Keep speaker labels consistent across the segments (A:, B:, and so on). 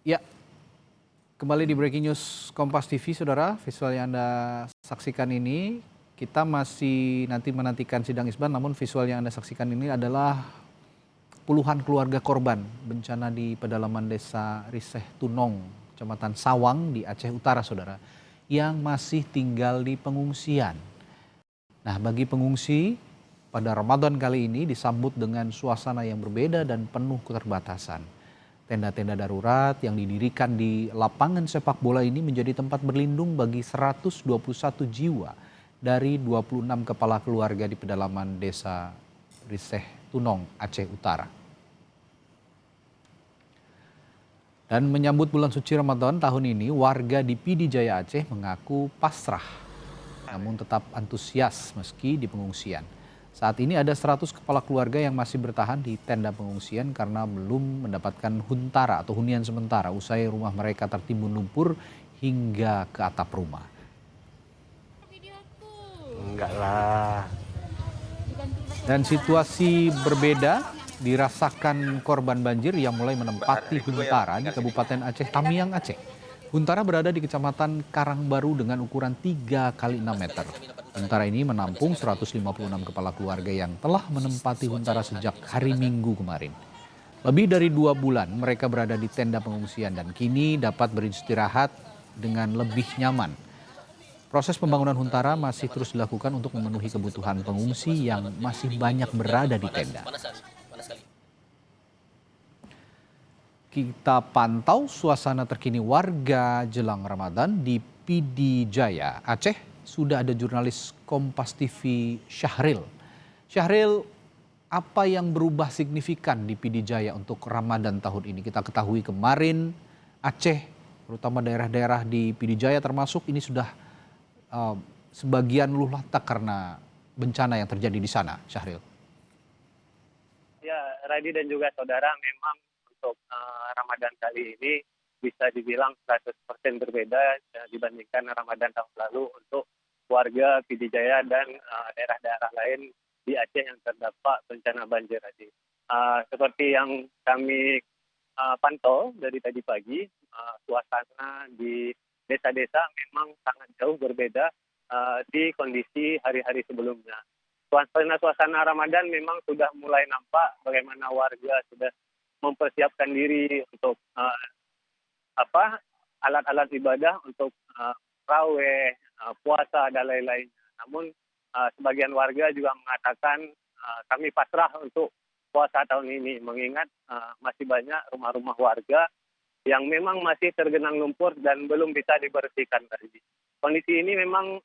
A: Ya, kembali di Breaking News Kompas TV, Saudara. Visual yang Anda saksikan ini, kita masih menantikan sidang isbat, namun visual yang Anda saksikan ini adalah puluhan keluarga korban bencana di pedalaman desa Riseh Tunong, Kecamatan Sawang di Aceh Utara, Saudara, yang masih tinggal di pengungsian. Nah, bagi pengungsi, pada Ramadan kali ini disambut dengan suasana yang berbeda dan penuh keterbatasan. Tenda-tenda darurat yang didirikan di lapangan sepak bola ini menjadi tempat berlindung bagi 121 jiwa dari 26 kepala keluarga di pedalaman desa Riseh Tunong, Aceh Utara. Dan menyambut bulan suci Ramadan tahun ini, warga di Pidi Jaya Aceh mengaku pasrah, namun tetap antusias meski di pengungsian. Saat ini ada 100 kepala keluarga yang masih bertahan di tenda pengungsian karena belum mendapatkan huntara atau hunian sementara usai rumah mereka tertimbun lumpur hingga ke atap rumah.
B: Enggak lah.
A: Dan situasi berbeda dirasakan korban banjir yang mulai menempati huntara di Kabupaten Aceh Tamiang, Aceh. Huntara berada di Kecamatan Karangbaru dengan ukuran 3 kali 6 meter. Huntara ini menampung 156 kepala keluarga yang telah menempati huntara sejak hari Minggu kemarin. Lebih dari 2 bulan mereka berada di tenda pengungsian dan kini dapat beristirahat dengan lebih nyaman. Proses pembangunan huntara masih terus dilakukan untuk memenuhi kebutuhan pengungsi yang masih banyak berada di tenda. Kita pantau suasana terkini warga jelang Ramadan di Pidi Jaya, Aceh. Sudah ada jurnalis Kompas TV Syahril. Syahril, apa yang berubah signifikan di Pidi Jaya untuk Ramadan tahun ini? Kita ketahui kemarin Aceh, terutama daerah-daerah di Pidi Jaya termasuk ini sudah sebagian luluh lantak karena bencana yang terjadi di sana, Syahril.
B: Ya, Radi dan juga saudara, memang untuk Ramadan kali ini bisa dibilang 100% berbeda dibandingkan Ramadan tahun lalu untuk warga Pidi Jaya dan daerah-daerah lain di Aceh yang terdampak bencana banjir tadi. Seperti yang kami pantau dari tadi pagi, suasana di desa-desa memang sangat jauh berbeda di kondisi hari-hari sebelumnya. Suasana Ramadan memang sudah mulai nampak bagaimana warga sudah mempersiapkan diri untuk alat-alat ibadah untuk raweh, puasa dan lain-lain. Namun sebagian warga juga mengatakan kami pasrah untuk puasa tahun ini mengingat masih banyak rumah-rumah warga yang memang masih tergenang lumpur dan belum bisa dibersihkan tadi. Kondisi ini memang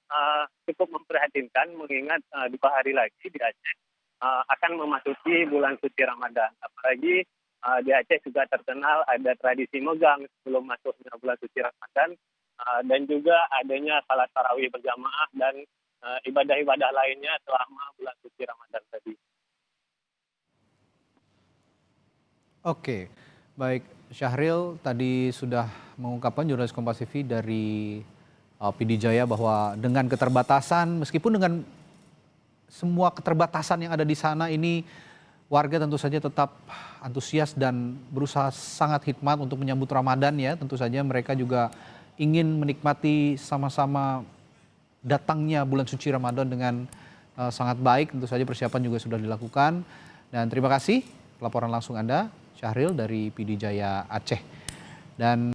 B: cukup memprihatinkan mengingat 2 hari lagi di Aceh akan memasuki bulan suci Ramadan. Apalagi di Aceh juga terkenal ada tradisi megang sebelum masuknya bulan suci Ramadan dan juga adanya salat tarawih berjamaah dan ibadah-ibadah lainnya selama bulan suci Ramadan tadi.
A: Oke, baik. Syahril tadi sudah mengungkapkan jurnalis Kompas TV dari Pidi Jaya bahwa dengan keterbatasan, meskipun dengan semua keterbatasan yang ada di sana ini, warga tentu saja tetap antusias dan berusaha sangat hikmat untuk menyambut Ramadan ya. Tentu saja mereka juga ingin menikmati sama-sama datangnya bulan suci Ramadan dengan sangat baik. Tentu saja persiapan juga sudah dilakukan. Dan terima kasih laporan langsung Anda, Syahril dari Pidi Jaya Aceh. Dan